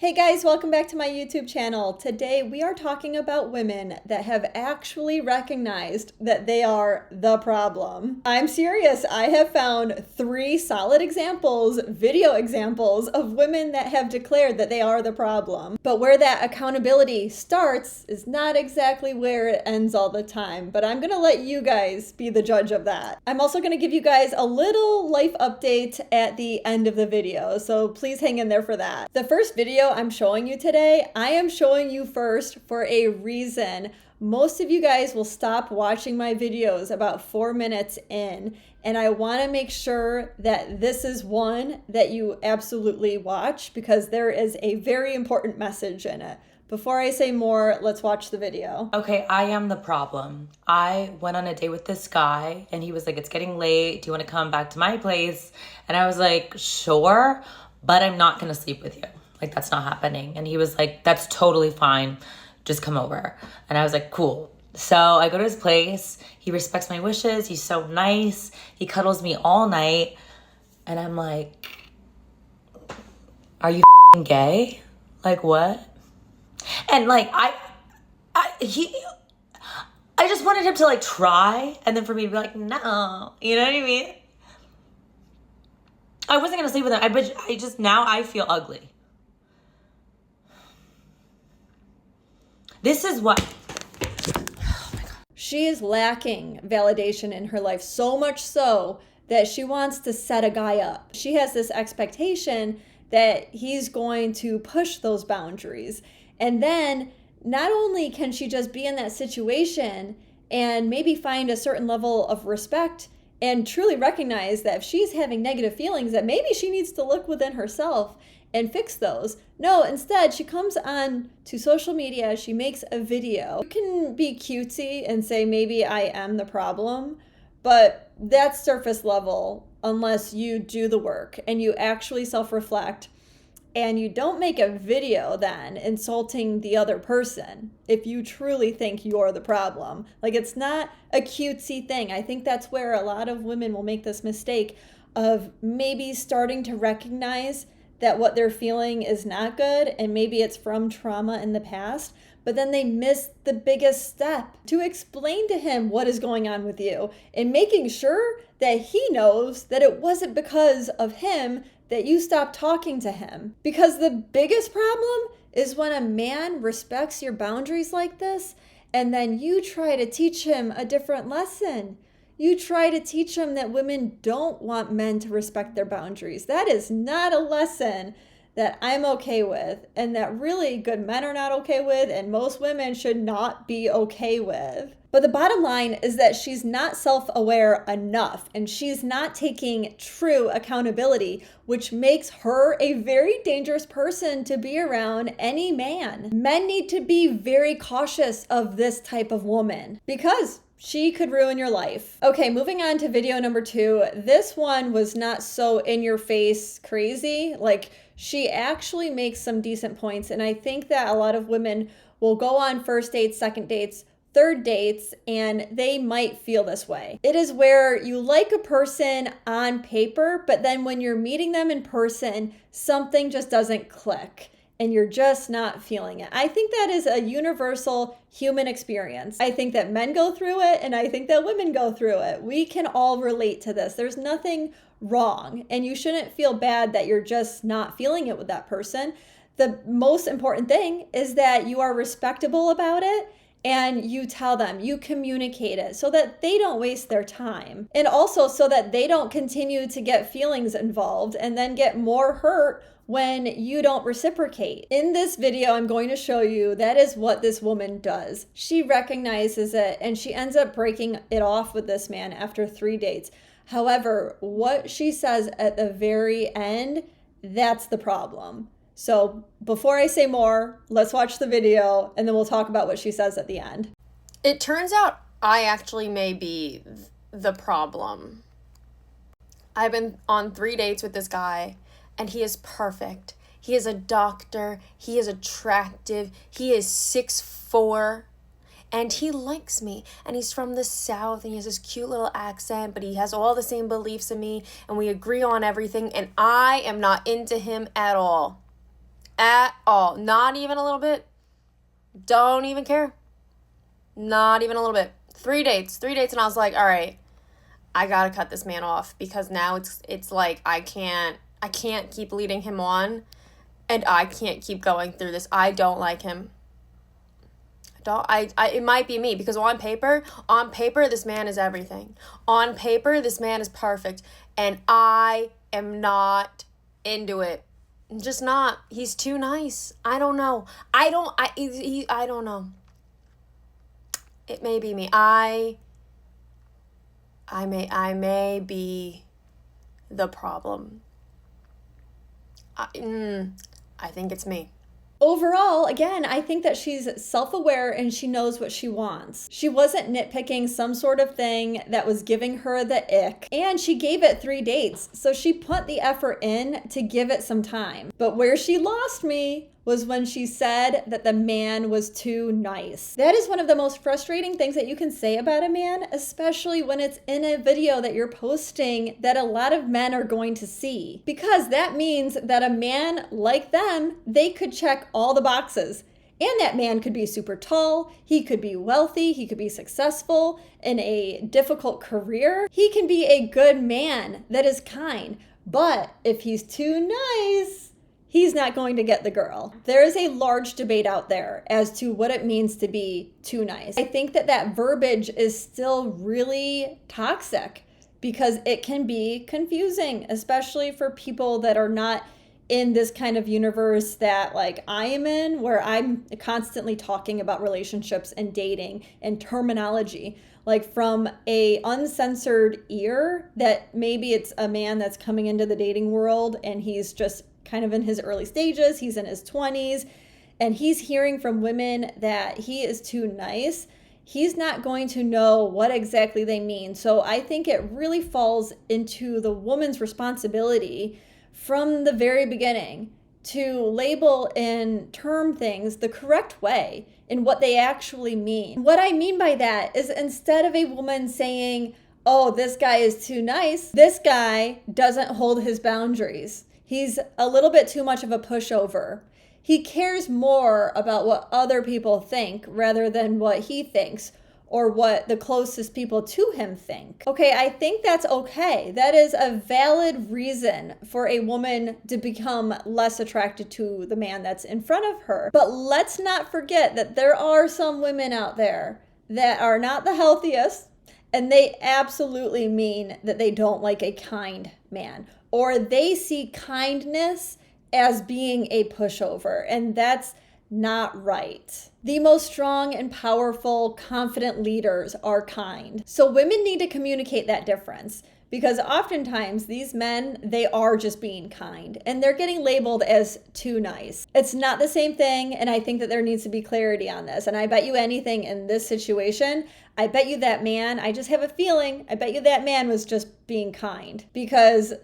Hey guys, welcome back to my YouTube channel. Today we are talking about women that have actually recognized that they are the problem. I'm serious. I have found 3 solid examples, video examples of women that have declared that they are the problem. But where that accountability starts is not exactly where it ends all the time. But I'm gonna let you guys be the judge of that. I'm also gonna give you guys a little life update at the end of the video, so please hang in there for that. The first video I'm showing you today, I am showing you first for a reason. Most of you guys will stop watching my videos about 4 minutes in, and I want to make sure that this is one that you absolutely watch because there is a very important message in it. Before I say more, let's watch the video. Okay, I am the problem. I went on a date with this guy and he was like, it's getting late. Do you want to come back to my place? And I was like, sure, but I'm not going to sleep with you. Like, that's not happening. And he was like, that's totally fine. Just come over. And I was like, cool. So I go to his place. He respects my wishes. He's so nice. He cuddles me all night. And I'm like, are you gay? Like, what? And like, I just wanted him to like try, and then for me to be like, no, you know what I mean? I wasn't gonna sleep with him. But I just, now I feel ugly. This is what, oh my God. She is lacking validation in her life, so much so that she wants to set a guy up. She has this expectation that he's going to push those boundaries. And then not only can she just be in that situation and maybe find a certain level of respect and truly recognize that if she's having negative feelings, that maybe she needs to look within herself and fix those. No, instead, she comes on to social media, she makes a video. You can be cutesy and say, maybe I am the problem, but that's surface level unless you do the work and you actually self-reflect. And you don't make a video then insulting the other person if you truly think you're the problem. Like, it's not a cutesy thing. I think that's where a lot of women will make this mistake of maybe starting to recognize that what they're feeling is not good and maybe it's from trauma in the past, but then they miss the biggest step to explain to him what is going on with you and making sure that he knows that it wasn't because of him that you stop talking to him. Because the biggest problem is when a man respects your boundaries like this and then you try to teach him a different lesson. You try to teach him that women don't want men to respect their boundaries. That is not a lesson that I'm okay with, and that really good men are not okay with, and most women should not be okay with. But the bottom line is that she's not self-aware enough, and she's not taking true accountability, which makes her a very dangerous person to be around any man. Men need to be very cautious of this type of woman because she could ruin your life. Okay, moving on to video number 2. This one was not so in your face crazy. Like, she actually makes some decent points. And I think that a lot of women will go on first dates, second dates, third dates, and they might feel this way. It is where you like a person on paper, but then when you're meeting them in person, something just doesn't click and you're just not feeling it. I think that is a universal human experience. I think that men go through it and I think that women go through it. We can all relate to this. There's nothing wrong and you shouldn't feel bad that you're just not feeling it with that person. The most important thing is that you are respectable about it and you tell them, you communicate it so that they don't waste their time. And also so that they don't continue to get feelings involved and then get more hurt when you don't reciprocate. In this video, I'm going to show you that is what this woman does. She recognizes it and she ends up breaking it off with this man after 3 dates. However, what she says at the very end, that's the problem. So before I say more, let's watch the video and then we'll talk about what she says at the end. It turns out I actually may be the problem. I've been on 3 dates with this guy and he is perfect. He is a doctor. He is attractive. He is 6'4". And he likes me, and he's from the South, and he has this cute little accent, but he has all the same beliefs in me, and we agree on everything, and I am not into him at all. At all. Not even a little bit. Don't even care. Not even a little bit. 3 dates, and I was like, all right, I gotta cut this man off, because now it's like I can't keep leading him on, and I can't keep going through this. I don't like him. It might be me, because on paper, this man is everything. On paper, this man is perfect, and I am not into it. I'm just not. He's too nice. I don't know. I don't know. It may be me. I may be the problem. I think it's me. Overall, again, I think that she's self-aware and she knows what she wants. She wasn't nitpicking some sort of thing that was giving her the ick, and she gave it 3 dates, so she put the effort in to give it some time. But where she lost me was when she said that the man was too nice. That is one of the most frustrating things that you can say about a man, especially when it's in a video that you're posting that a lot of men are going to see. Because that means that a man like them, they could check all the boxes. And that man could be super tall, he could be wealthy, he could be successful in a difficult career. He can be a good man that is kind. But if he's too nice, he's not going to get the girl. There is a large debate out there as to what it means to be too nice. I think that verbiage is still really toxic because it can be confusing, especially for people that are not in this kind of universe that like I am in, where I'm constantly talking about relationships and dating and terminology, like from a uncensored ear, that maybe it's a man that's coming into the dating world and he's just kind of in his early stages, he's in his 20s, and he's hearing from women that he is too nice. He's not going to know what exactly they mean. So I think it really falls into the woman's responsibility from the very beginning to label and term things the correct way in what they actually mean. What I mean by that is, instead of a woman saying, oh, this guy is too nice, this guy doesn't hold his boundaries. He's a little bit too much of a pushover. He cares more about what other people think rather than what he thinks or what the closest people to him think. Okay, I think that's okay. That is a valid reason for a woman to become less attracted to the man that's in front of her. But let's not forget that there are some women out there that are not the healthiest, and they absolutely mean that they don't like a kind man, or they see kindness as being a pushover, and that's not right. The most strong and powerful, confident leaders are kind. So women need to communicate that difference, because oftentimes these men, they are just being kind and they're getting labeled as too nice. It's not the same thing, and I think that there needs to be clarity on this. And I bet you anything in this situation, I bet you that man, I just have a feeling, I bet you that man was just being kind, because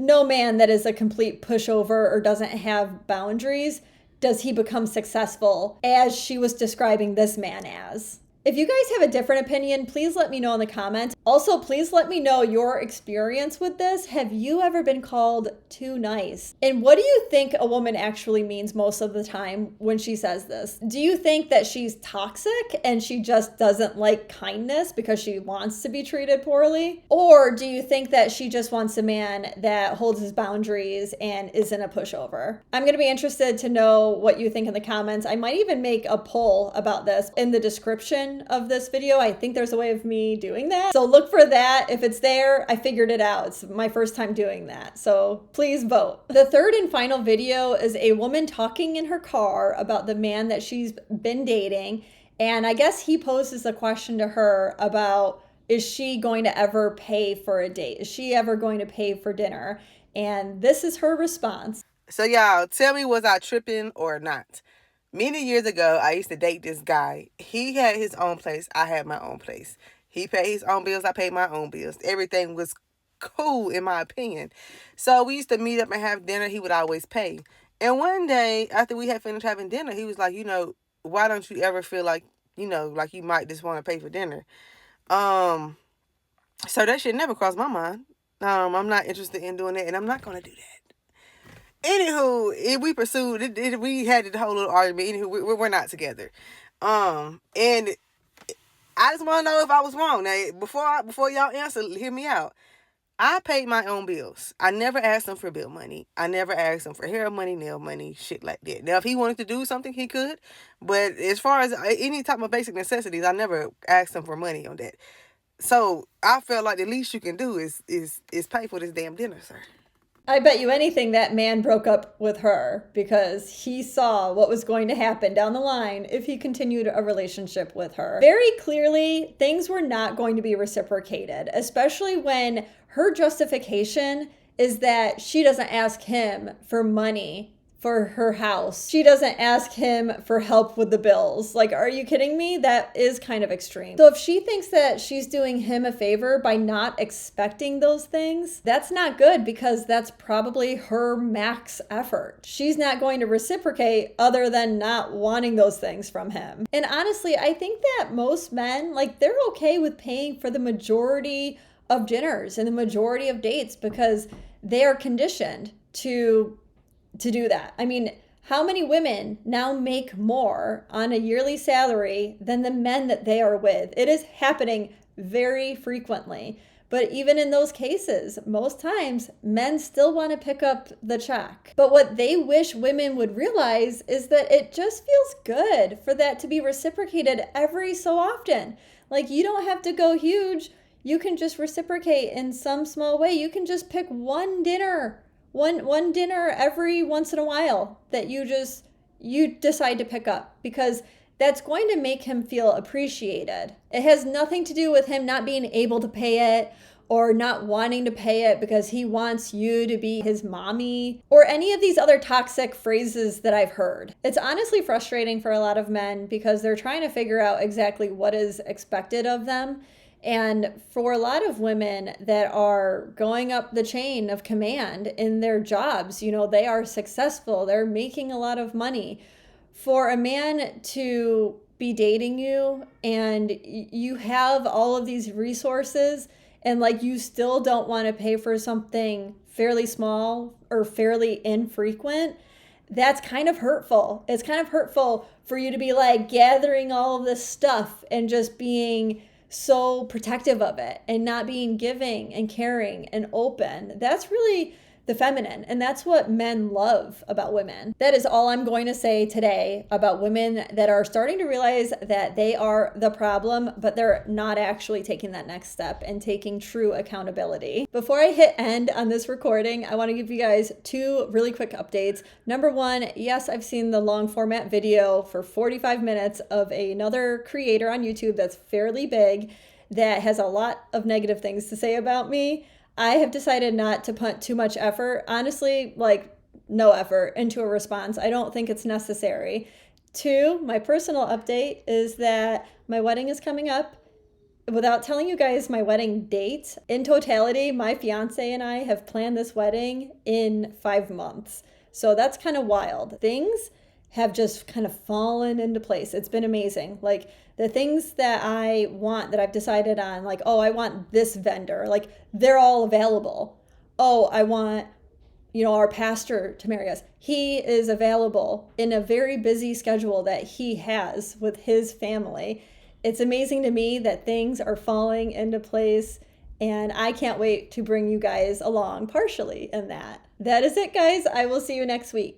no man that is a complete pushover or doesn't have boundaries does he become successful as she was describing this man as. If you guys have a different opinion, please let me know in the comments. Also, please let me know your experience with this. Have you ever been called too nice? And what do you think a woman actually means most of the time when she says this? Do you think that she's toxic and she just doesn't like kindness because she wants to be treated poorly? Or do you think that she just wants a man that holds his boundaries and isn't a pushover? I'm going to be interested to know what you think in the comments. I might even make a poll about this in the description of this video. I think there's a way of me doing that. So look for that. If it's there, I figured it out. It's my first time doing that. So please vote. The third and final video is a woman talking in her car about the man that she's been dating. And I guess he poses a question to her about, is she going to ever pay for a date? Is she ever going to pay for dinner? And this is her response. So y'all, tell me, was I tripping or not? Many years ago, I used to date this guy. He had his own place. I had my own place. He paid his own bills. I paid my own bills. Everything was cool, in my opinion. So we used to meet up and have dinner. He would always pay. And one day, after we had finished having dinner, he was like, why don't you ever feel like, like you might just want to pay for dinner? So that shit never crossed my mind. I'm not interested in doing that, and I'm not going to do that. Anywho, we pursued it, we had the whole little argument. Anywho, we're not together. And I just want to know if I was wrong. Now, before y'all answer, hear me out. I paid my own bills. I never asked him for bill money. I never asked him for hair money, nail money, shit like that. Now, if he wanted to do something, he could. But as far as any type of basic necessities, I never asked him for money on that. So I felt like the least you can do is pay for this damn dinner, sir. I bet you anything that man broke up with her because he saw what was going to happen down the line if he continued a relationship with her. Very clearly, things were not going to be reciprocated, especially when her justification is that she doesn't ask him for money for her house. She doesn't ask him for help with the bills. Like, are you kidding me? That is kind of extreme. So if she thinks that she's doing him a favor by not expecting those things, that's not good because that's probably her max effort. She's not going to reciprocate other than not wanting those things from him. And honestly, I think that most men, like, they're okay with paying for the majority of dinners and the majority of dates because they are conditioned to do that. I mean, how many women now make more on a yearly salary than the men that they are with? It is happening very frequently. But even in those cases, most times men still want to pick up the check. But what they wish women would realize is that it just feels good for that to be reciprocated every so often. Like, you don't have to go huge. You can just reciprocate in some small way. You can just pick one dinner every once in a while that you decide to pick up, because that's going to make him feel appreciated. It has nothing to do with him not being able to pay it or not wanting to pay it because he wants you to be his mommy or any of these other toxic phrases that I've heard. It's honestly frustrating for a lot of men because they're trying to figure out exactly what is expected of them. And for a lot of women that are going up the chain of command in their jobs, they are successful, they're making a lot of money. For a man to be dating you and you have all of these resources and like you still don't want to pay for something fairly small or fairly infrequent, that's kind of hurtful. It's kind of hurtful for you to be like gathering all of this stuff and just being so protective of it and not being giving and caring and open. That's really the feminine, and that's what men love about women. That is all I'm going to say today about women that are starting to realize that they are the problem, but they're not actually taking that next step and taking true accountability. Before I hit end on this recording, I want to give you guys 2 really quick updates. Number 1, yes, I've seen the long format video for 45 minutes of another creator on YouTube that's fairly big that has a lot of negative things to say about me. I have decided not to put too much effort, honestly, like no effort into a response. I don't think it's necessary. 2, my personal update is that my wedding is coming up. Without telling you guys my wedding date, in totality, my fiance and I have planned this wedding in 5 months. So that's kind of wild. Things have just kind of fallen into place. It's been amazing. Like the things that I want that I've decided on, like, oh, I want this vendor, like they're all available. Oh, I want, our pastor to marry us. He is available in a very busy schedule that he has with his family. It's amazing to me that things are falling into place, and I can't wait to bring you guys along partially in that. That is it, guys. I will see you next week.